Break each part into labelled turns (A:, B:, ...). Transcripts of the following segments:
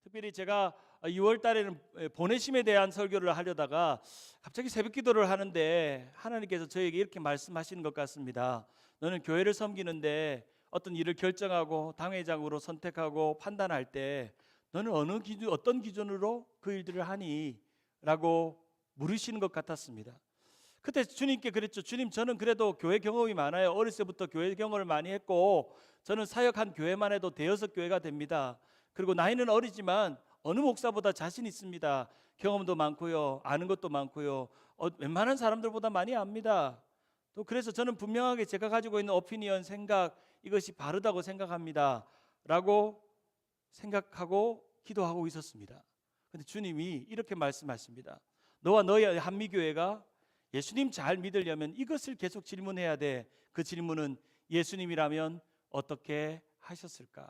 A: 특별히 제가 6월 달에는 보내심에 대한 설교를 하려다가 갑자기 새벽 기도를 하는데 하나님께서 저에게 이렇게 말씀하시는 것 같습니다. 너는 교회를 섬기는데 어떤 일을 결정하고 당회장으로 선택하고 판단할 때 너는 어떤 기준으로 그 일들을 하니? 라고 물으시는 것 같았습니다. 그때 주님께 그랬죠. 주님, 저는 그래도 교회 경험이 많아요. 어렸을 때부터 교회 경험을 많이 했고 저는 사역한 교회만 해도 대여섯 교회가 됩니다. 그리고 나이는 어리지만 어느 목사보다 자신 있습니다. 경험도 많고요, 아는 것도 많고요, 웬만한 사람들보다 많이 압니다. 또 그래서 저는 분명하게 제가 가지고 있는 오피니언, 생각, 이것이 바르다고 생각합니다 라고 생각하고 기도하고 있었습니다. 근데 주님이 이렇게 말씀하십니다. 너와 너의 한미교회가 예수님 잘 믿으려면 이것을 계속 질문해야 돼. 그 질문은 예수님이라면 어떻게 하셨을까?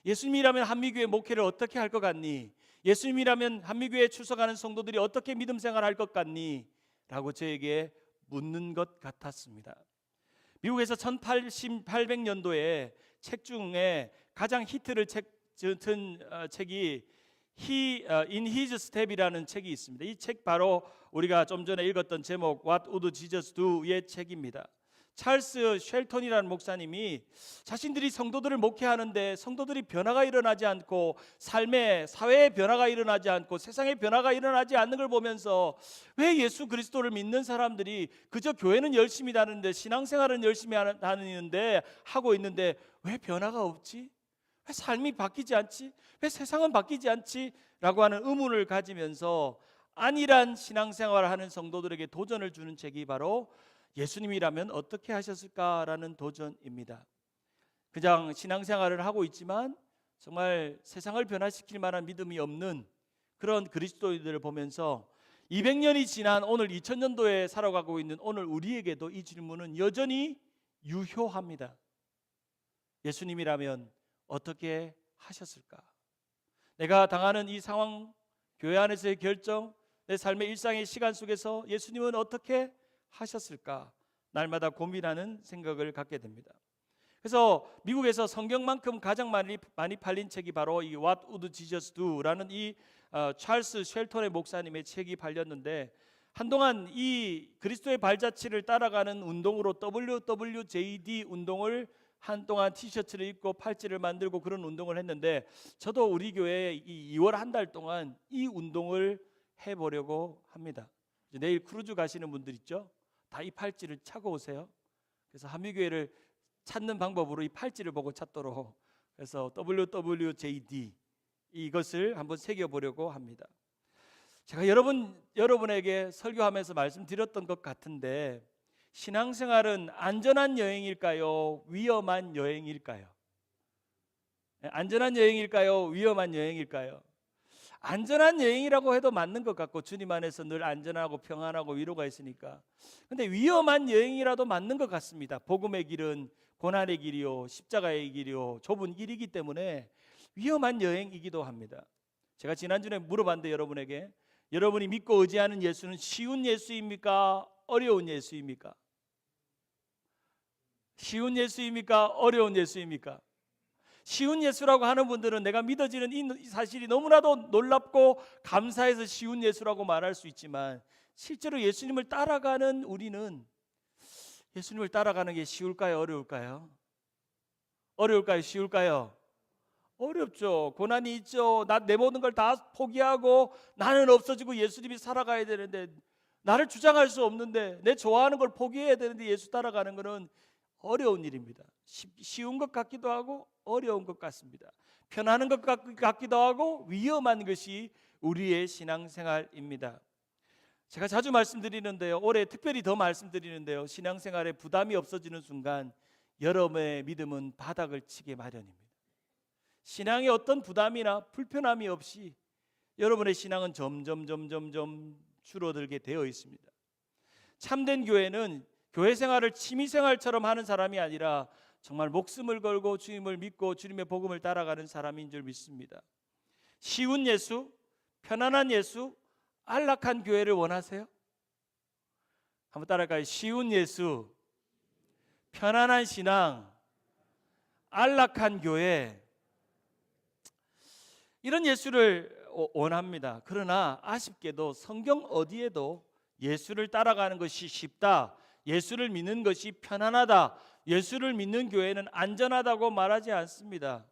A: 예수님이라면 한미교회 목회를 어떻게 할 것 같니? 예수님이라면 한미교회에 출석하는 성도들이 어떻게 믿음 생활할 것 같니? 라고 저에게 묻는 것 같았습니다. 미국에서 1800년도에 책 중에 가장 히트를 친 책이 In His Step이라는 책이 있습니다. 이 책 바로 우리가 좀 전에 읽었던 제목 What Would Jesus Do의 책입니다. 찰스 쉘턴이라는 목사님이 자신들이 성도들을 목회하는데 성도들이 변화가 일어나지 않고 삶에 사회에 변화가 일어나지 않고 세상에 변화가 일어나지 않는 걸 보면서 왜 예수 그리스도를 믿는 사람들이 그저 교회는 열심히 다니는데 신앙생활은 열심히 다니는데 하고 있는데 왜 변화가 없지? 왜 삶이 바뀌지 않지? 왜 세상은 바뀌지 않지? 라고 하는 의문을 가지면서 안일한 신앙생활을 하는 성도들에게 도전을 주는 책이 바로 예수님이라면 어떻게 하셨을까라는 도전입니다. 그냥 신앙생활을 하고 있지만 정말 세상을 변화시킬 만한 믿음이 없는 그런 그리스도인들을 보면서 200년이 지난 오늘 2000년도에 살아가고 있는 오늘 우리에게도 이 질문은 여전히 유효합니다. 예수님이라면 어떻게 하셨을까? 내가 당하는 이 상황, 교회 안에서의 결정, 내 삶의 일상의 시간 속에서 예수님은 어떻게 하셨을까? 날마다 고민하는 생각을 갖게 됩니다. 그래서 미국에서 성경만큼 가장 많이 팔린 책이 바로 이 What Would Jesus Do라는 이 찰스 쉘턴의 목사님의 책이 팔렸는데 한동안 이 그리스도의 발자취를 따라가는 운동으로 WWJD 운동을 한동안 티셔츠를 입고 팔찌를 만들고 그런 운동을 했는데 저도 우리 교회에 이 2월 한 달 동안 이 운동을 해보려고 합니다. 내일 크루즈 가시는 분들 있죠? 다 이 팔찌를 차고 오세요. 그래서 한미교회를 찾는 방법으로 이 팔찌를 보고 찾도록 그래서 WWJD 이것을 한번 새겨보려고 합니다. 제가 여러분에게 설교하면서 말씀드렸던 것 같은데 신앙생활은 안전한 여행일까요? 위험한 여행일까요? 안전한 여행일까요? 위험한 여행일까요? 안전한 여행이라고 해도 맞는 것 같고 주님 안에서 늘 안전하고 평안하고 위로가 있으니까. 근데 위험한 여행이라도 맞는 것 같습니다. 복음의 길은 고난의 길이요 십자가의 길이요 좁은 길이기 때문에 위험한 여행이기도 합니다. 제가 지난주에 물어봤는데 여러분이 믿고 의지하는 예수는 쉬운 예수입니까? 어려운 예수입니까? 쉬운 예수입니까? 어려운 예수입니까? 쉬운 예수라고 하는 분들은 내가 믿어지는 이 사실이 너무나도 놀랍고 감사해서 쉬운 예수라고 말할 수 있지만 실제로 예수님을 따라가는 우리는 예수님을 따라가는 게 쉬울까요? 어려울까요? 어려울까요? 쉬울까요? 어렵죠. 고난이 있죠. 내 모든 걸 다 포기하고 나는 없어지고 예수님이 살아가야 되는데 나를 주장할 수 없는데 내 좋아하는 걸 포기해야 되는데 예수 따라가는 것은 어려운 일입니다. 쉬운 것 같기도 하고 어려운 것 같습니다. 편안한 것 같기도 하고 위험한 것이 우리의 신앙생활입니다. 제가 자주 말씀드리는데요. 올해 특별히 더 말씀드리는데요. 신앙생활에 부담이 없어지는 순간 여러분의 믿음은 바닥을 치게 마련입니다. 신앙에 어떤 부담이나 불편함이 없이 여러분의 신앙은 점점 줄어들게 되어 있습니다. 참된 교회는 교회 생활을 취미 생활처럼 하는 사람이 아니라 정말 목숨을 걸고 주님을 믿고 주님의 복음을 따라가는 사람인 줄 믿습니다. 쉬운 예수, 편안한 예수, 안락한 교회를 원하세요? 한번 따라갈까요? 쉬운 예수, 편안한 신앙, 안락한 교회. 이런 예수를 원합니다. 그러나 아쉽게도 성경 어디에도 예수를 따라가는 것이 쉽다, 예수를 믿는 것이 편안하다, 예수를 믿는 교회는 안전하다고 말하지 않습니다.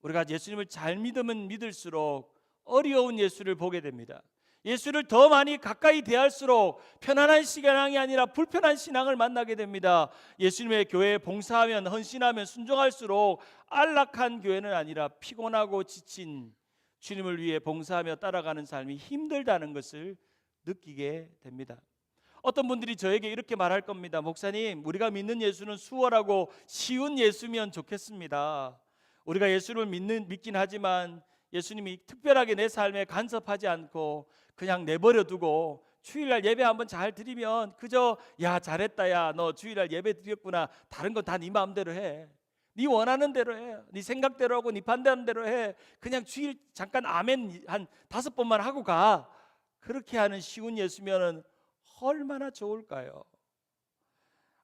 A: 우리가 예수님을 잘 믿으면 믿을수록 어려운 예수를 보게 됩니다. 예수를 더 많이 가까이 대할수록 편안한 신앙이 아니라 불편한 신앙을 만나게 됩니다. 예수님의 교회에 봉사하면, 헌신하면, 순종할수록 안락한 교회는 아니라 피곤하고 지친, 주님을 위해 봉사하며 따라가는 삶이 힘들다는 것을 느끼게 됩니다. 어떤 분들이 저에게 이렇게 말할 겁니다. 목사님, 우리가 믿는 예수는 수월하고 쉬운 예수면 좋겠습니다. 우리가 예수를 믿긴 하지만 예수님이 특별하게 내 삶에 간섭하지 않고 그냥 내버려 두고 주일날 예배 한번 잘 드리면 그저 야 잘했다, 야 너 주일날 예배 드렸구나, 다른 건 다 네 마음대로 해, 네 원하는 대로 해, 네 생각대로 하고 네 반대하는 대로 해, 그냥 주일 잠깐 아멘 한 5번만 하고 가. 그렇게 하는 쉬운 예수면은 얼마나 좋을까요?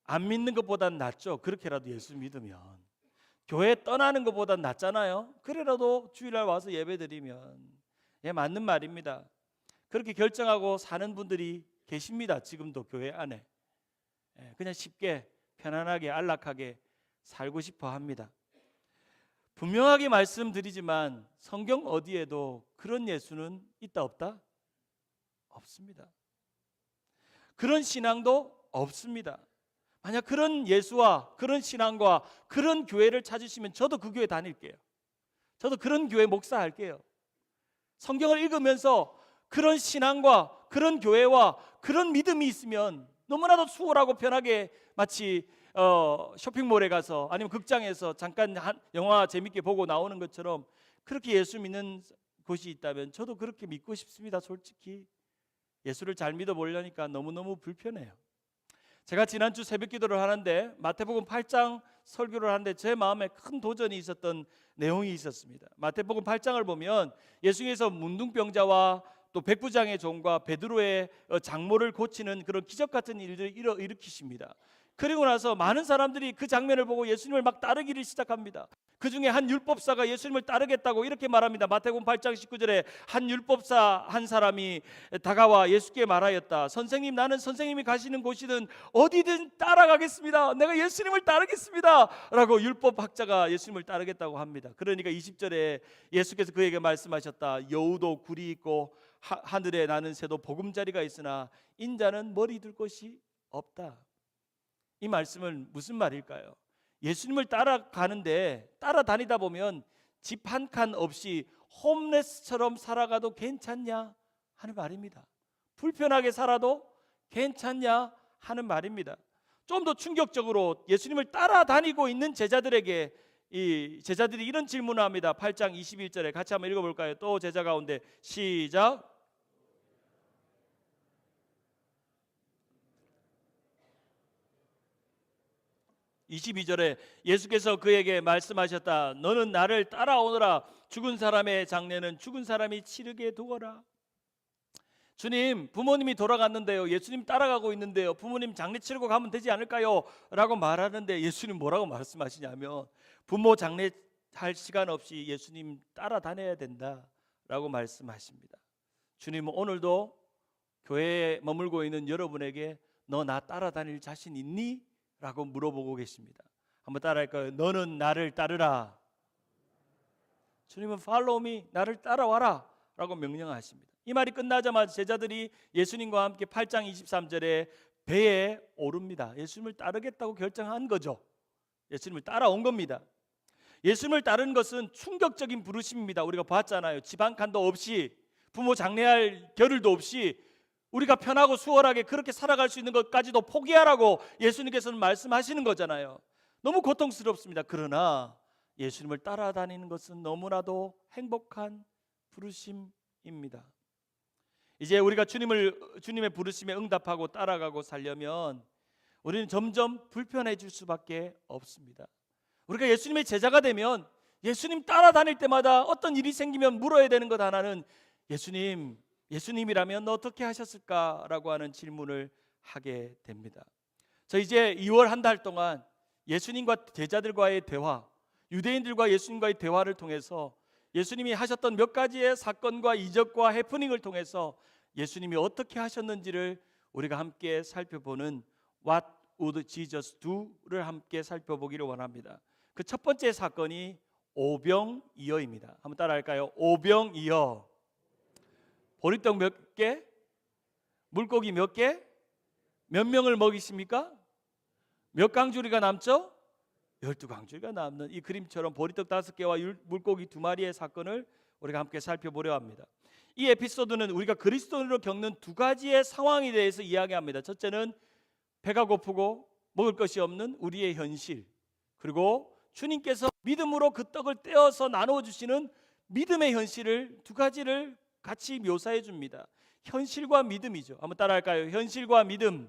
A: 안 믿는 것보단 낫죠. 그렇게라도 예수 믿으면 교회 떠나는 것보단 낫잖아요. 그래라도 주일날 와서 예배드리면. 예, 맞는 말입니다. 그렇게 결정하고 사는 분들이 계십니다. 지금도 교회 안에. 예, 그냥 쉽게 편안하게 안락하게 살고 싶어 합니다. 분명하게 말씀드리지만 성경 어디에도 그런 예수는 있다 없다? 없습니다. 그런 신앙도 없습니다. 만약 그런 예수와 그런 신앙과 그런 교회를 찾으시면 저도 그 교회 다닐게요. 저도 그런 교회 목사할게요. 성경을 읽으면서 그런 신앙과 그런 교회와 그런 믿음이 있으면 너무나도 수월하고 편하게 마치 쇼핑몰에 가서 아니면 극장에서 잠깐 영화 재밌게 보고 나오는 것처럼 그렇게 예수 믿는 곳이 있다면 저도 그렇게 믿고 싶습니다. 솔직히 예수를 잘 믿어보려니까 너무너무 불편해요. 제가 지난주 새벽 기도를 하는데 마태복음 8장 설교를 하는데 제 마음에 큰 도전이 있었던 내용이 있었습니다. 마태복음 8장을 보면 예수님께서 문둥병자와 또 백부장의 종과 베드로의 장모를 고치는 그런 기적 같은 일들을 일으키십니다. 그리고 나서 많은 사람들이 그 장면을 보고 예수님을 막 따르기를 시작합니다. 그 중에 한 율법사가 예수님을 따르겠다고 이렇게 말합니다. 마태복음 8장 19절에 한 율법사 한 사람이 다가와 예수께 말하였다. 선생님, 나는 선생님이 가시는 곳이든 어디든 따라가겠습니다. 내가 예수님을 따르겠습니다 라고 율법학자가 예수님을 따르겠다고 합니다. 그러니까 20절에 예수께서 그에게 말씀하셨다. 여우도 굴이 있고 하늘에 나는 새도 보금자리가 있으나 인자는 머리 둘 곳이 없다. 이 말씀은 무슨 말일까요? 예수님을 따라가는데 따라다니다 보면 집 한 칸 없이 홈레스처럼 살아가도 괜찮냐 하는 말입니다. 불편하게 살아도 괜찮냐 하는 말입니다. 좀 더 충격적으로 예수님을 따라다니고 있는 제자들에게 이 제자들이 이런 질문을 합니다. 8장 21절에 같이 한번 읽어볼까요? 또 제자 가운데 시작. 22절에 예수께서 그에게 말씀하셨다. 너는 나를 따라오너라. 죽은 사람의 장례는 죽은 사람이 치르게 두어라. 주님, 부모님이 돌아갔는데요, 예수님 따라가고 있는데요, 부모님 장례 치르고 가면 되지 않을까요? 라고 말하는데 예수님 뭐라고 말씀하시냐면 부모 장례 할 시간 없이 예수님 따라다녀야 된다 라고 말씀하십니다. 주님은 오늘도 교회에 머물고 있는 여러분에게 너 나 따라다닐 자신 있니? 라고 물어보고 계십니다. 한번 따라할까요? 너는 나를 따르라. 주님은 follow me, 나를 따라와라 라고 명령하십니다. 이 말이 끝나자마자 제자들이 예수님과 함께 8장 23절에 배에 오릅니다. 예수님을 따르겠다고 결정한 거죠. 예수님을 따라온 겁니다. 예수님을 따르는 것은 충격적인 부르심입니다. 우리가 봤잖아요. 집 한 칸도 없이 부모 장례할 겨를도 없이 우리가 편하고 수월하게 그렇게 살아갈 수 있는 것까지도 포기하라고 예수님께서는 말씀하시는 거잖아요. 너무 고통스럽습니다. 그러나 예수님을 따라다니는 것은 너무나도 행복한 부르심입니다. 이제 우리가 주님의 부르심에 응답하고 따라가고 살려면 우리는 점점 불편해질 수밖에 없습니다. 우리가 예수님의 제자가 되면 예수님 따라다닐 때마다 어떤 일이 생기면 물어야 되는 것 하나는 예수님이라면 어떻게 하셨을까라고 하는 질문을 하게 됩니다. 저 이제 2월 한 달 동안 예수님과 제자들과의 대화, 유대인들과 예수님과의 대화를 통해서 예수님이 하셨던 몇 가지의 사건과 이적과 해프닝을 통해서 예수님이 어떻게 하셨는지를 우리가 함께 살펴보는 What would Jesus do를 함께 살펴보기를 원합니다. 그 첫 번째 사건이 오병이어입니다. 한번 따라할까요? 오병이어. 보리떡 몇 개? 물고기 몇 개? 몇 명을 먹이십니까? 몇 강줄이가 남죠? 12강줄이가 남는 이 그림처럼 보리떡 5개와 물고기 2마리의 사건을 우리가 함께 살펴보려 합니다. 이 에피소드는 우리가 그리스도인으로 겪는 두 가지의 상황에 대해서 이야기합니다. 첫째는 배가 고프고 먹을 것이 없는 우리의 현실, 그리고 주님께서 믿음으로 그 떡을 떼어서 나누어 주시는 믿음의 현실을, 두 가지를 같이 묘사해 줍니다. 현실과 믿음이죠. 한번 따라할까요? 현실과 믿음.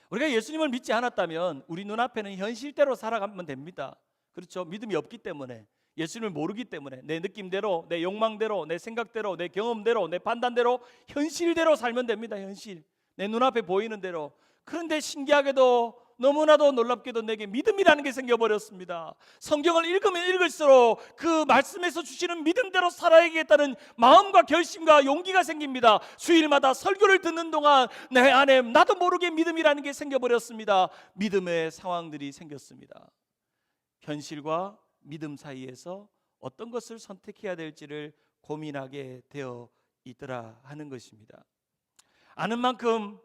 A: 우리가 예수님을 믿지 않았다면 우리 눈앞에는 현실대로 살아가면 됩니다. 그렇죠? 믿음이 없기 때문에, 예수님을 모르기 때문에 내 느낌대로, 내 욕망대로, 내 생각대로, 내 경험대로, 내 판단대로, 현실대로 살면 됩니다. 현실, 내 눈앞에 보이는 대로. 그런데 신기하게도 너무나도 놀랍게도 내게 믿음이라는 게 생겨버렸습니다. 성경을 읽으면 읽을수록 그 말씀에서 주시는 믿음대로 살아야겠다는 마음과 결심과 용기가 생깁니다. 주일마다 설교를 듣는 동안 내 안에 나도 모르게 믿음이라는 게 생겨버렸습니다. 믿음의 상황들이 생겼습니다. 현실과 믿음 사이에서 어떤 것을 선택해야 될지를 고민하게 되어 있더라 하는 것입니다. 아는 만큼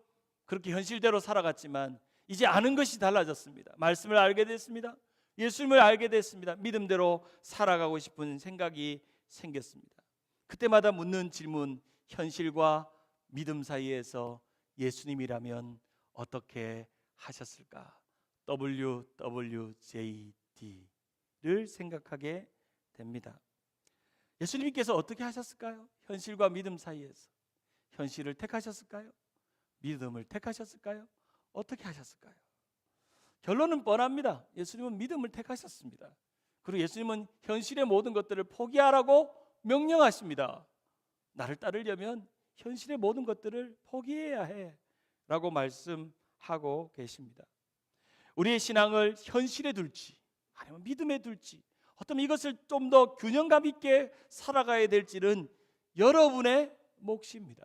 A: 그렇게 현실대로 살아갔지만 이제 아는 것이 달라졌습니다. 말씀을 알게 됐습니다. 예수님을 알게 됐습니다. 믿음대로 살아가고 싶은 생각이 생겼습니다. 그때마다 묻는 질문, 현실과 믿음 사이에서 예수님이라면 어떻게 하셨을까? WWJD를 생각하게 됩니다. 예수님께서 어떻게 하셨을까요? 현실과 믿음 사이에서 현실을 택하셨을까요? 믿음을 택하셨을까요? 어떻게 하셨을까요? 결론은 뻔합니다. 예수님은 믿음을 택하셨습니다. 그리고 예수님은 현실의 모든 것들을 포기하라고 명령하십니다. 나를 따르려면 현실의 모든 것들을 포기해야 해 라고 말씀하고 계십니다. 우리의 신앙을 현실에 둘지 아니면 믿음에 둘지, 어떤 이것을 좀 더 균형감 있게 살아가야 될지는 여러분의 몫입니다.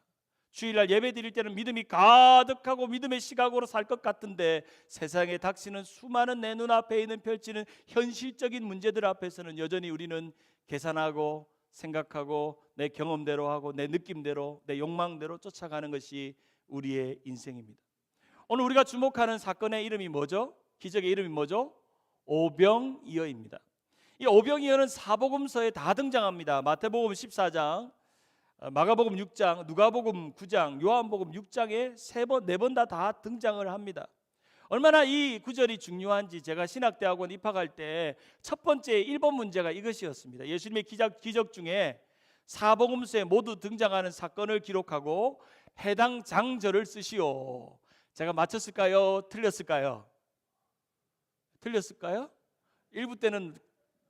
A: 주일날 예배 드릴 때는 믿음이 가득하고 믿음의 시각으로 살 것 같은데 세상에 닥치는 수많은 내 눈앞에 있는 펼치는 현실적인 문제들 앞에서는 여전히 우리는 계산하고 생각하고 내 경험대로 하고 내 느낌대로 내 욕망대로 쫓아가는 것이 우리의 인생입니다. 오늘 우리가 주목하는 사건의 이름이 뭐죠? 기적의 이름이 뭐죠? 오병이어입니다. 이 오병이어는 사복음서에 다 등장합니다. 마태복음 14장, 마가복음 6장, 누가복음 9장, 요한복음 6장에 3번, 4번 다 등장을 합니다. 얼마나 이 구절이 중요한지 제가 신학대학원 입학할 때 첫 번째 1번 문제가 이것이었습니다. 예수님의 기적 중에 사복음서에 모두 등장하는 사건을 기록하고 해당 장절을 쓰시오. 제가 맞췄을까요? 틀렸을까요? 틀렸을까요? 1부 때는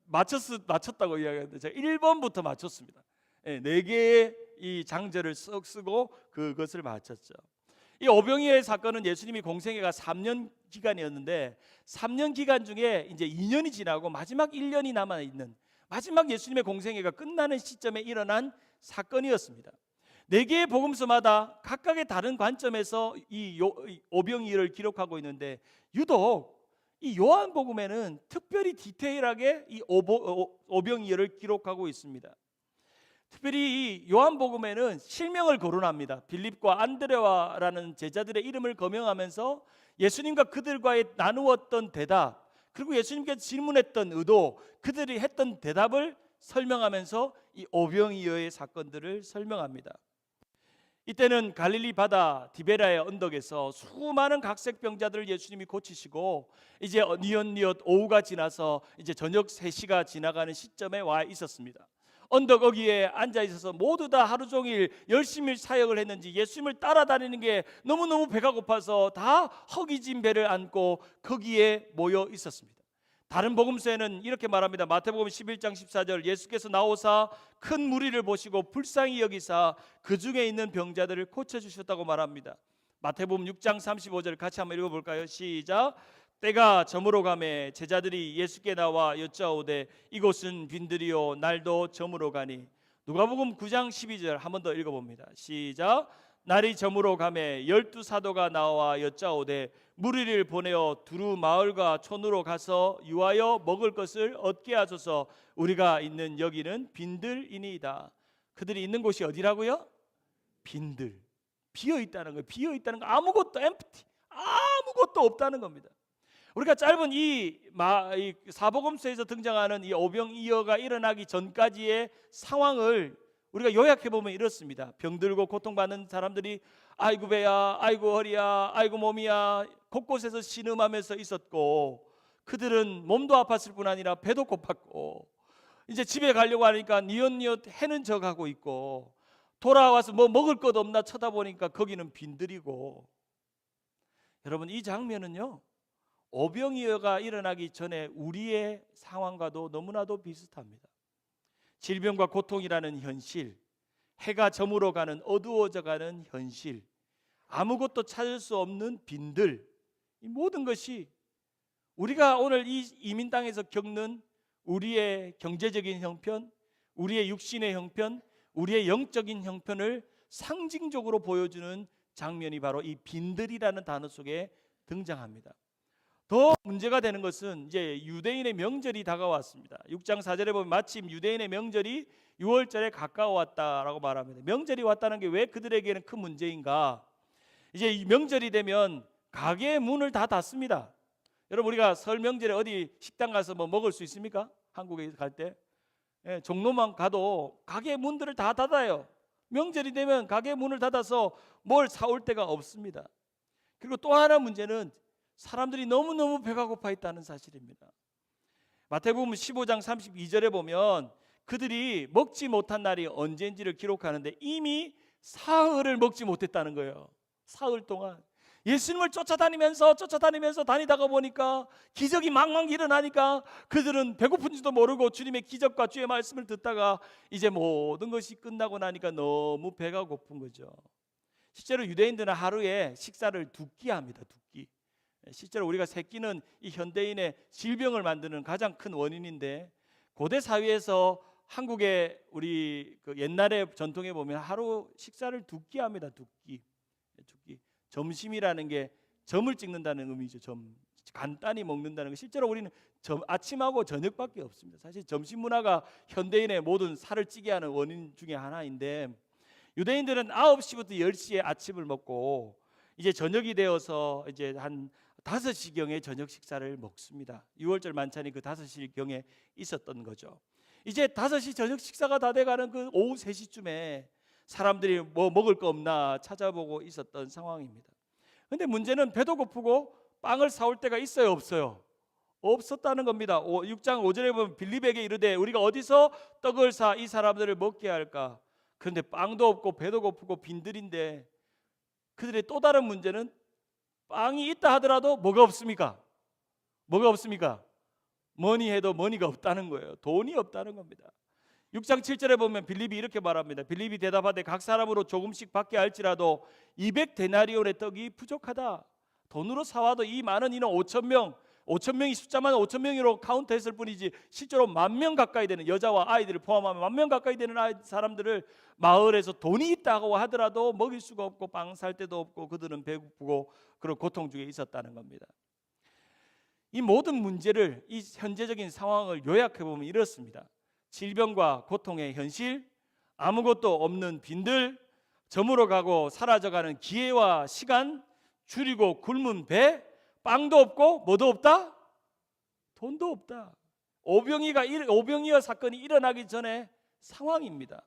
A: 맞췄다고 이야기하는데 제가 1번부터 맞췄습니다. 4개의 이 장절을 쓱 쓰고 그것을 맞췄죠. 이 오병이어의 사건은 예수님이 공생애가 3년 기간이었는데 3년 기간 중에 이제 2년이 지나고 마지막 1년이 남아 있는 마지막 예수님의 공생애가 끝나는 시점에 일어난 사건이었습니다. 4개의 복음서마다 각각의 다른 관점에서 이 오병이어를 기록하고 있는데 유독 이 요한복음에는 특별히 디테일하게 이 오병이어를 기록하고 있습니다. 특별히 이 요한복음에는 실명을 거론합니다. 빌립과 안드레와라는 제자들의 이름을 거명하면서 예수님과 그들과의 나누었던 대답, 그리고 예수님께 질문했던 의도, 그들이 했던 대답을 설명하면서 이 오병이어의 사건들을 설명합니다. 이때는 갈릴리 바다 디베라의 언덕에서 수많은 각색병자들을 예수님이 고치시고 이제 뉘엿뉘엿 오후가 지나서 이제 저녁 3시가 지나가는 시점에 와 있었습니다. 언덕 거기에 앉아 있어서 모두 다 하루 종일 열심히 사역을 했는지 예수님을 따라다니는 게 너무너무 배가 고파서 다 허기진 배를 안고 거기에 모여 있었습니다. 다른 복음서에는 이렇게 말합니다. 마태복음 11장 14절, 예수께서 나오사 큰 무리를 보시고 불쌍히 여기사 그 중에 있는 병자들을 고쳐주셨다고 말합니다. 마태복음 6장 35절 같이 한번 읽어볼까요? 시작. 때가 저물어 가매 제자들이 예수께 나와 여짜오되 이곳은 빈들이요 날도 저물어 가니. 누가복음 9장 12절 한 번 더 읽어봅니다. 시작. 날이 저물어 가매 12사도가 나와 여짜오되 무리를 보내어 두루 마을과 촌으로 가서 유하여 먹을 것을 얻게 하소서. 우리가 있는 여기는 빈들이니이다. 그들이 있는 곳이 어디라고요? 빈들. 비어 있다는 거예요. 비어 있다는 거. 아무것도 empty. 아무것도 없다는 겁니다. 우리가 짧은 이 사복음서에서 등장하는 이 오병이어가 일어나기 전까지의 상황을 우리가 요약해 보면 이렇습니다. 병들고 고통받는 사람들이 아이고 배야, 아이고 허리야, 아이고 몸이야 곳곳에서 신음하면서 있었고, 그들은 몸도 아팠을 뿐 아니라 배도 고팠고, 이제 집에 가려고 하니까 니엇니엇 해는 져가고 있고, 돌아와서 뭐 먹을 것 없나 쳐다보니까 거기는 빈들이고. 여러분, 이 장면은요 오병이어가 일어나기 전에 우리의 상황과도 너무나도 비슷합니다. 질병과 고통이라는 현실, 해가 저물어 가는 어두워져 가는 현실, 아무것도 찾을 수 없는 빈들, 이 모든 것이 우리가 오늘 이 이민 땅에서 겪는 우리의 경제적인 형편, 우리의 육신의 형편, 우리의 영적인 형편을 상징적으로 보여주는 장면이 바로 이 빈들이라는 단어 속에 등장합니다. 더 문제가 되는 것은 이제 유대인의 명절이 다가왔습니다. 6장 4절에 보면 마침 유대인의 명절이 6월절에 가까워왔다라고 말합니다. 명절이 왔다는 게 왜 그들에게는 큰 문제인가? 이제 이 명절이 되면 가게의 문을 다 닫습니다. 여러분, 우리가 설 명절에 어디 식당 가서 뭐 먹을 수 있습니까? 한국에 갈 때 종로만 가도 가게 문들을 다 닫아요. 명절이 되면 가게 문을 닫아서 뭘 사올 데가 없습니다. 그리고 또 하나 문제는 사람들이 너무너무 배가 고파 있다는 사실입니다. 마태복음 15장 32절에 보면 그들이 먹지 못한 날이 언제인지를 기록하는데 이미 사흘을 먹지 못했다는 거예요. 사흘 동안 예수님을 쫓아다니면서 다니다가 보니까 기적이 막막 일어나니까 그들은 배고픈지도 모르고 주님의 기적과 주의 말씀을 듣다가 이제 모든 것이 끝나고 나니까 너무 배가 고픈 거죠. 실제로 유대인들은 하루에 식사를 2끼 합니다. 2끼. 실제로 우리가 세 끼는 이 현대인의 질병을 만드는 가장 큰 원인인데, 고대 사회에서 한국의 우리 그 옛날의 전통에 보면 하루 식사를 2끼 합니다. 2끼. 점심이라는 게 점을 찍는다는 의미죠. 점. 간단히 먹는다는 거. 실제로 우리는 아침하고 저녁밖에 없습니다. 사실 점심 문화가 현대인의 모든 살을 찌게 하는 원인 중에 하나인데, 유대인들은 9시부터 10시에 아침을 먹고 이제 저녁이 되어서 이제 한 5시경에 저녁 식사를 먹습니다. 6월절 만찬이 그 5시경에 있었던 거죠. 이제 5시 저녁 식사가 다 돼가는 그 오후 3시쯤에 사람들이 뭐 먹을 거 없나 찾아보고 있었던 상황입니다. 그런데 문제는 배도 고프고 빵을 사올 데가 있어요, 없어요? 없었다는 겁니다. 6장 5절에 보면 빌립에게 이르되 우리가 어디서 떡을 사 이 사람들을 먹게 할까? 그런데 빵도 없고 배도 고프고 빈들인데, 그들의 또 다른 문제는 빵이 있다 하더라도 뭐가 없습니까? 뭐가 없습니까? 머니 해도 머니가 없다는 거예요. 돈이 없다는 겁니다. 6장 7절에 보면 빌립이 이렇게 말합니다. 빌립이 대답하되 각 사람으로 조금씩 받게 할지라도 200데나리온의 떡이 부족하다. 돈으로 사와도 이 많은 인원 5,000명이 숫자만 5,000명으로 카운트했을 뿐이지 실제로 10,000명 가까이 되는, 여자와 아이들을 포함하면 10,000명 가까이 되는 사람들을 마을에서 돈이 있다고 하더라도 먹일 수가 없고 빵 살 데도 없고 그들은 배고프고 그런 고통 중에 있었다는 겁니다. 이 모든 문제를, 이 현재적인 상황을 요약해 보면 이렇습니다. 질병과 고통의 현실, 아무것도 없는 빈들, 저물어 가고 사라져가는 기회와 시간, 줄이고 굶은 배, 빵도 없고 뭐도 없다? 돈도 없다. 오병이어 사건이 일어나기 전에 상황입니다.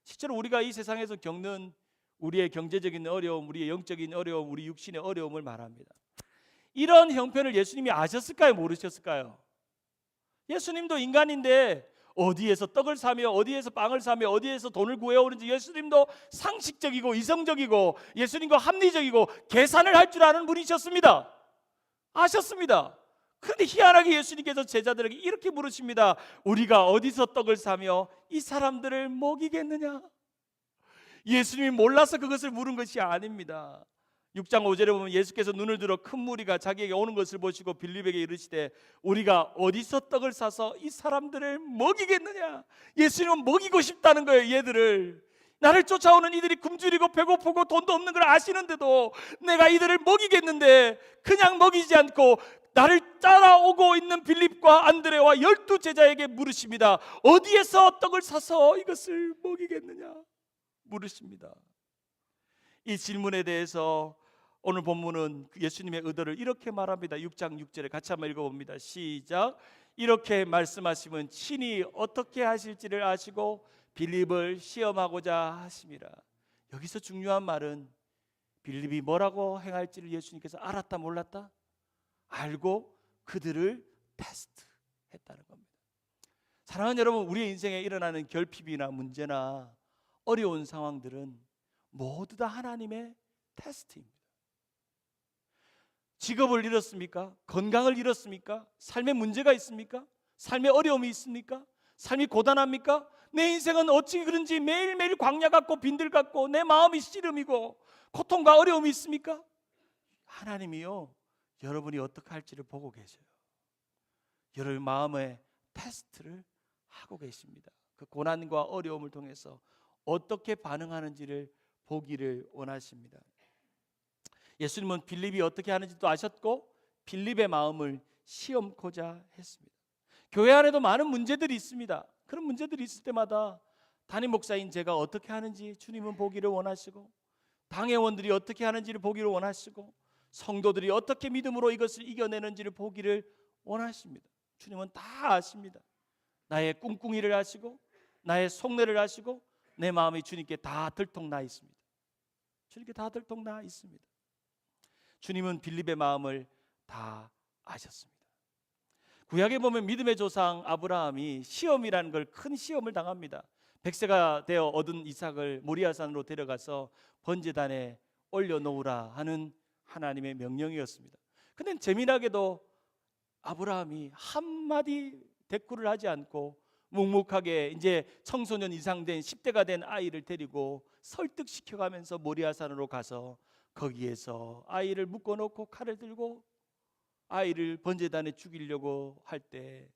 A: 실제로 우리가 이 세상에서 겪는 우리의 경제적인 어려움, 우리의 영적인 어려움, 우리 육신의 어려움을 말합니다. 이런 형편을 예수님이 아셨을까요? 모르셨을까요? 예수님도 인간인데 어디에서 떡을 사며 어디에서 빵을 사며 어디에서 돈을 구해오는지 예수님도 상식적이고 이성적이고 예수님과 합리적이고 계산을 할 줄 아는 분이셨습니다. 아셨습니다. 그런데 희한하게 예수님께서 제자들에게 이렇게 물으십니다. 우리가 어디서 떡을 사며 이 사람들을 먹이겠느냐? 예수님이 몰라서 그것을 물은 것이 아닙니다. 6장 5절에 보면 예수께서 눈을 들어 큰 무리가 자기에게 오는 것을 보시고 빌립에게 이르시되 우리가 어디서 떡을 사서 이 사람들을 먹이겠느냐. 예수님은 먹이고 싶다는 거예요. 얘들을, 나를 쫓아오는 이들이 굶주리고 배고프고 돈도 없는 걸 아시는데도 내가 이들을 먹이겠는데 그냥 먹이지 않고 나를 따라오고 있는 빌립과 안드레와 12제자에게 물으십니다. 어디에서 떡을 사서 이것을 먹이겠느냐 물으십니다. 이 질문에 대해서 오늘 본문은 예수님의 의도를 이렇게 말합니다. 6장 6절에 같이 한번 읽어봅니다. 시작. 이렇게 말씀하시면 친히 어떻게 하실지를 아시고 빌립을 시험하고자 하심이라. 여기서 중요한 말은 빌립이 뭐라고 행할지를 예수님께서 알았다 몰랐다? 알고 그들을 테스트했다는 겁니다. 사랑하는 여러분, 우리의 인생에 일어나는 결핍이나 문제나 어려운 상황들은 모두 다 하나님의 테스트입니다. 직업을 잃었습니까? 건강을 잃었습니까? 삶에 문제가 있습니까? 삶에 어려움이 있습니까? 삶이 고단합니까? 내 인생은 어찌 그런지 매일매일 광야 같고 빈들 같고 내 마음이 씨름이고 고통과 어려움이 있습니까? 하나님이요, 여러분이 어떻게 할지를 보고 계셔요. 여러분 마음의 테스트를 하고 계십니다. 그 고난과 어려움을 통해서 어떻게 반응하는지를 보기를 원하십니다. 예수님은 빌립이 어떻게 하는지도 아셨고 빌립의 마음을 시험코자 했습니다. 교회 안에도 많은 문제들이 있습니다. 그런 문제들이 있을 때마다 담임 목사인 제가 어떻게 하는지 주님은 보기를 원하시고, 당회원들이 어떻게 하는지를 보기를 원하시고, 성도들이 어떻게 믿음으로 이것을 이겨내는지를 보기를 원하십니다. 주님은 다 아십니다. 나의 꿍꿍이를 아시고 나의 속내를 아시고 내 마음이 주님께 다 들통나 있습니다. 주님께 다 들통나 있습니다. 주님은 빌립의 마음을 다 아셨습니다. 구약에 보면 믿음의 조상 아브라함이 시험이라는 걸, 큰 시험을 당합니다. 100세가 되어 얻은 이삭을 모리아산으로 데려가서 번제단에 올려놓으라 하는 하나님의 명령이었습니다. 근데 재미나게도 아브라함이 한마디 대꾸를 하지 않고 묵묵하게 이제 청소년 이상 된 10대가 된 아이를 데리고 설득시켜가면서 모리아산으로 가서 거기에서 아이를 묶어놓고 칼을 들고 아이를 번제단에 죽이려고 할 때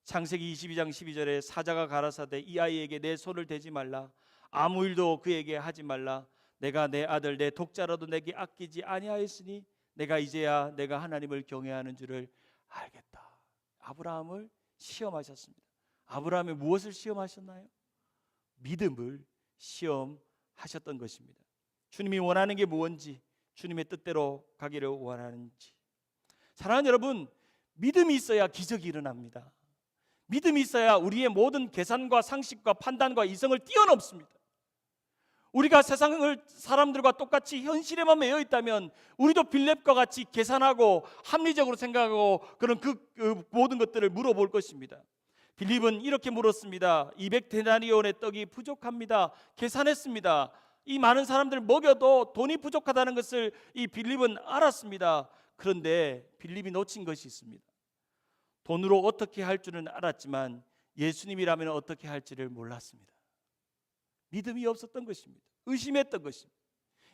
A: 창세기 22장 12절에 사자가 가라사대 이 아이에게 내 손을 대지 말라, 아무 일도 그에게 하지 말라, 내가 내 아들 내 독자라도 내게 아끼지 아니하였으니 내가 이제야 내가 하나님을 경외하는 줄을 알겠다. 아브라함을 시험하셨습니다. 아브라함이 무엇을 시험하셨나요? 믿음을 시험하셨던 것입니다. 주님이 원하는 게 무엇인지, 주님의 뜻대로 가기를 원하는지. 사랑하는 여러분, 믿음이 있어야 기적이 일어납니다. 믿음이 있어야 우리의 모든 계산과 상식과 판단과 이성을 뛰어넘습니다. 우리가 세상을 사람들과 똑같이 현실에만 매여 있다면 우리도 빌립과 같이 계산하고 합리적으로 생각하고 그런 그 모든 것들을 물어볼 것입니다. 빌립은 이렇게 물었습니다. 200데나리온의 떡이 부족합니다. 계산했습니다. 이 많은 사람들 먹여도 돈이 부족하다는 것을 이 빌립은 알았습니다. 그런데 빌립이 놓친 것이 있습니다. 돈으로 어떻게 할 줄은 알았지만 예수님이라면 어떻게 할지를 몰랐습니다. 믿음이 없었던 것입니다. 의심했던 것입니다.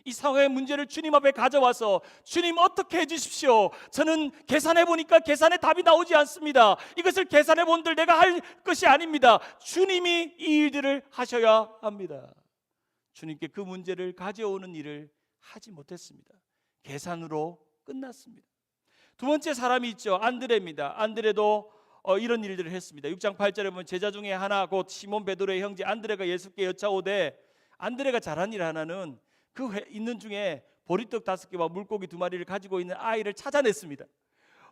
A: 이 상황의 문제를 주님 앞에 가져와서 주님 어떻게 해주십시오. 저는 계산해 보니까 계산에 답이 나오지 않습니다. 이것을 계산해 본들 내가 할 것이 아닙니다. 주님이 이 일들을 하셔야 합니다. 주님께 그 문제를 가져오는 일을 하지 못했습니다. 계산으로 끝났습니다. 두 번째 사람이 있죠. 안드레입니다. 안드레도 이런 일들을 했습니다. 6장 8절에 보면 제자 중에 하나 곧 시몬 베드로의 형제 안드레가 예수께 여짜오되, 안드레가 잘한 일 하나는 그 있는 중에 보리떡 5개와 물고기 2마리를 가지고 있는 아이를 찾아냈습니다.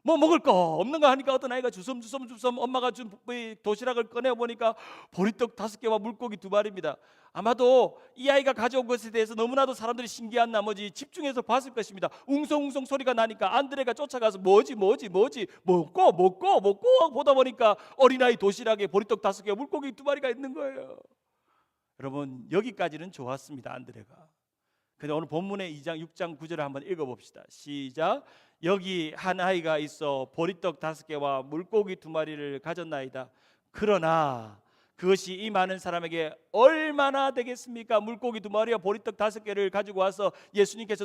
A: 뭐 먹을 거 없는 거 하니까 어떤 아이가 주섬주섬 엄마가 준 도시락을 꺼내 보니까 보리떡 5개와 물고기 2마리입니다. 아마도 이 아이가 가져온 것에 대해서 너무나도 사람들이 신기한 나머지 집중해서 봤을 것입니다. 웅성웅성 소리가 나니까 안드레가 쫓아가서 뭐지 먹고 보다 보니까 어린아이 도시락에 보리떡 5개와 물고기 2마리가 있는 거예요. 여러분, 여기까지는 좋았습니다. 안드레가. 근데 오늘 본문의 2장 6장 9절을 한번 읽어봅시다. 시작. 여기 한 아이가 있어 보리떡 5개와 물고기 2마리를 가졌나이다. 그러나 그것이 이 많은 사람에게 얼마나 되겠습니까? 물고기 2마리와 보리떡 5개를 가지고 와서 예수님께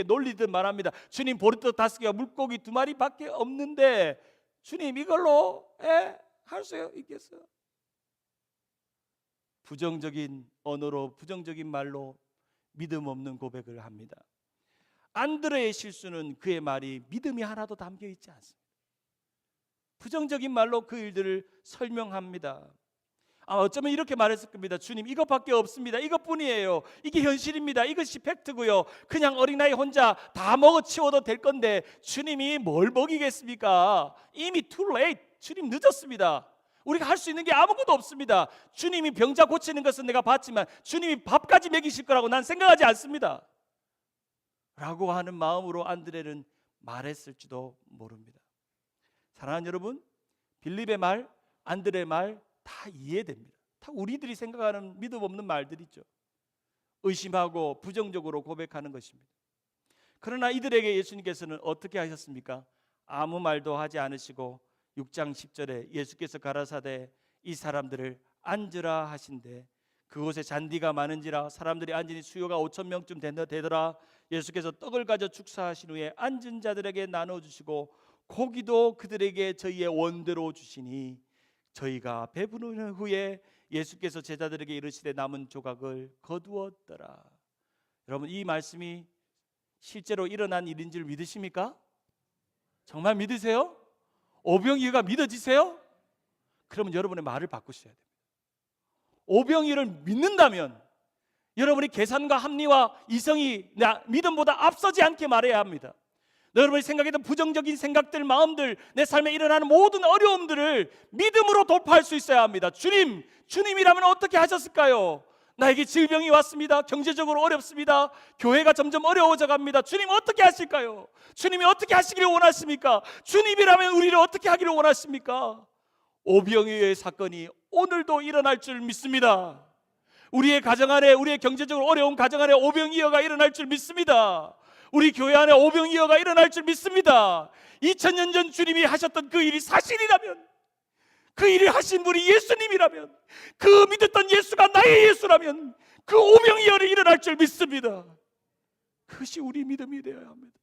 A: 놀리듯 말합니다. 주님, 보리떡 5개와 물고기 2마리밖에 없는데 주님, 이걸로 할 수 있겠어요? 부정적인 언어로, 부정적인 말로 믿음 없는 고백을 합니다. 안드레의 실수는 그의 말이 믿음이 하나도 담겨 있지 않습니다. 부정적인 말로 그 일들을 설명합니다. 어쩌면 이렇게 말했을 겁니다. 주님, 이것밖에 없습니다. 이것뿐이에요. 이게 현실입니다. 이것이 팩트고요. 그냥 어린아이 혼자 다 먹어치워도 될 건데 주님이 뭘 먹이겠습니까? 이미 too late. 주님, 늦었습니다. 우리가 할 수 있는 게 아무것도 없습니다. 주님이 병자 고치는 것은 내가 봤지만 주님이 밥까지 먹이실 거라고 난 생각하지 않습니다. 라고 하는 마음으로 안드레는 말했을지도 모릅니다. 사랑하는 여러분, 빌립의 말, 안드레의 말 다 이해됩니다. 다 우리들이 생각하는 믿음 없는 말들이죠. 의심하고 부정적으로 고백하는 것입니다. 그러나 이들에게 예수님께서는 어떻게 하셨습니까? 아무 말도 하지 않으시고 6장 10절에 예수께서 가라사대 이 사람들을 앉으라 하신대 그곳에 잔디가 많은지라 사람들이 앉으니 수요가 5,000명쯤 되더라. 예수께서 떡을 가져 축사하신 후에 앉은 자들에게 나눠주시고 고기도 그들에게 저희의 원대로 주시니 저희가 배부른 후에 예수께서 제자들에게 이르시되 남은 조각을 거두었더라. 여러분, 이 말씀이 실제로 일어난 일인 줄 믿으십니까? 정말 믿으세요? 오병이어가 믿어지세요? 그러면 여러분의 말을 바꾸셔야 됩니다. 오병이어를 믿는다면 여러분이 계산과 합리와 이성이 믿음보다 앞서지 않게 말해야 합니다. 여러분이 생각했던 부정적인 생각들, 마음들, 내 삶에 일어나는 모든 어려움들을 믿음으로 돌파할 수 있어야 합니다. 주님이라면 어떻게 하셨을까요? 나에게 질병이 왔습니다. 경제적으로 어렵습니다. 교회가 점점 어려워져 갑니다. 주님, 어떻게 하실까요? 주님이 어떻게 하시기를 원하십니까? 주님이라면 우리를 어떻게 하기를 원하십니까? 오병이어의 사건이 오늘도 일어날 줄 믿습니다. 우리의 가정 안에, 우리의 경제적으로 어려운 가정 안에 오병이어가 일어날 줄 믿습니다. 우리 교회 안에 오병이어가 일어날 줄 믿습니다. 2000년 전 주님이 하셨던 그 일이 사실이라면, 그 일을 하신 분이 예수님이라면, 그 믿었던 예수가 나의 예수라면 그 오병이어를 일어날 줄 믿습니다. 그것이 우리 믿음이 되어야 합니다.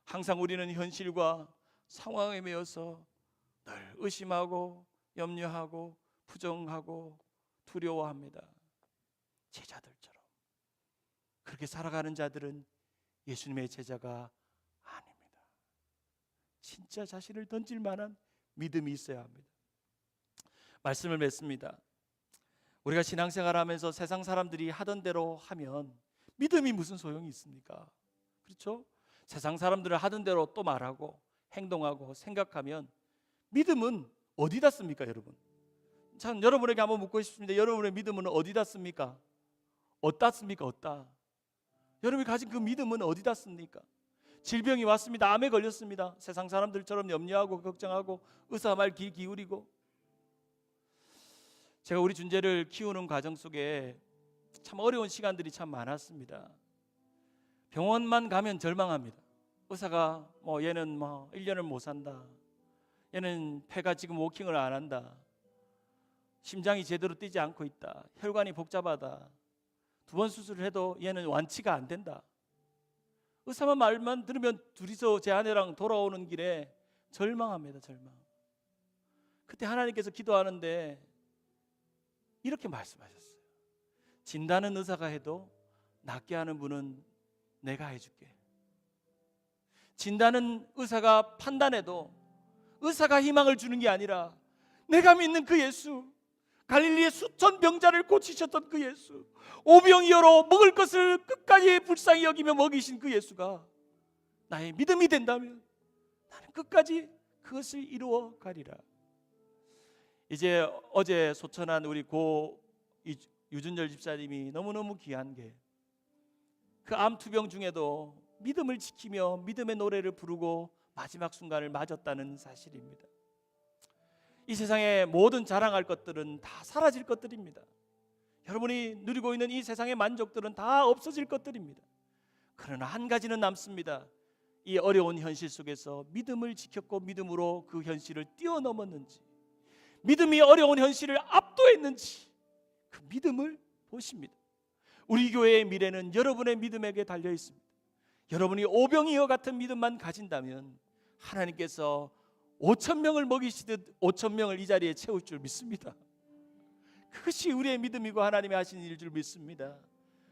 A: 항상 우리는 현실과 상황에 매여서 늘 의심하고 염려하고 부정하고 두려워합니다. 제자들처럼. 그렇게 살아가는 자들은 예수님의 제자가 아닙니다. 진짜 자신을 던질 만한 믿음이 있어야 합니다. 말씀을 맺습니다. 우리가 신앙생활하면서 세상 사람들이 하던 대로 하면 믿음이 무슨 소용이 있습니까? 그렇죠? 세상 사람들을 하던 대로 또 말하고 행동하고 생각하면 믿음은 어디다 씁니까, 여러분? 참 여러분에게 한번 묻고 싶습니다. 여러분의 믿음은 어디다 씁니까? 어디다 씁니까? 어디다? 여러분이 가진 그 믿음은 어디다 씁니까? 질병이 왔습니다. 암에 걸렸습니다. 세상 사람들처럼 염려하고 걱정하고 의사 말 귀 기울이고. 제가 우리 준재를 키우는 과정 속에 참 어려운 시간들이 참 많았습니다. 병원만 가면 절망합니다. 의사가 얘는 1년을 못 산다. 얘는 폐가 지금 워킹을 안 한다. 심장이 제대로 뛰지 않고 있다. 혈관이 복잡하다. 2번 수술을 해도 얘는 완치가 안 된다. 의사만 말만 들으면 둘이서 제 아내랑 돌아오는 길에 절망합니다. 절망. 그때 하나님께서 기도하는데 이렇게 말씀하셨어요. 진단은 의사가 해도 낫게 하는 분은 내가 해줄게. 진단은 의사가 판단해도 의사가 희망을 주는 게 아니라 내가 믿는 그 예수, 갈릴리의 수천 병자를 고치셨던 그 예수, 오병이어로 먹을 것을 끝까지 불쌍히 여기며 먹이신 그 예수가 나의 믿음이 된다면 나는 끝까지 그것을 이루어 가리라. 이제 어제 소천한 우리 고 유준열 집사님이 너무너무 귀한 게 그 암투병 중에도 믿음을 지키며 믿음의 노래를 부르고 마지막 순간을 맞았다는 사실입니다. 이 세상의 모든 자랑할 것들은 다 사라질 것들입니다. 여러분이 누리고 있는 이 세상의 만족들은 다 없어질 것들입니다. 그러나 한 가지는 남습니다. 이 어려운 현실 속에서 믿음을 지켰고 믿음으로 그 현실을 뛰어넘었는지, 믿음이 어려운 현실을 압도했는지 그 믿음을 보십니다. 우리 교회의 미래는 여러분의 믿음에게 달려 있습니다. 여러분이 오병이어 같은 믿음만 가진다면 하나님께서 5천 명을 먹이시듯 5천 명을 이 자리에 채울 줄 믿습니다. 그것이 우리의 믿음이고 하나님이 하시는 일일 줄 믿습니다.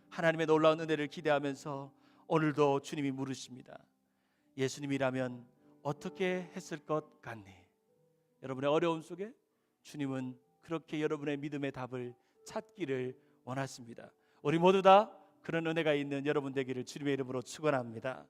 A: 하나님의 놀라운 은혜를 기대하면서 오늘도 주님이 물으십니다. 예수님이라면 어떻게 했을 것 같니? 여러분의 어려움 속에 주님은 그렇게 여러분의 믿음의 답을 찾기를 원하십니다. 우리 모두 다 그런 은혜가 있는 여러분 되기를 주님의 이름으로 축원합니다.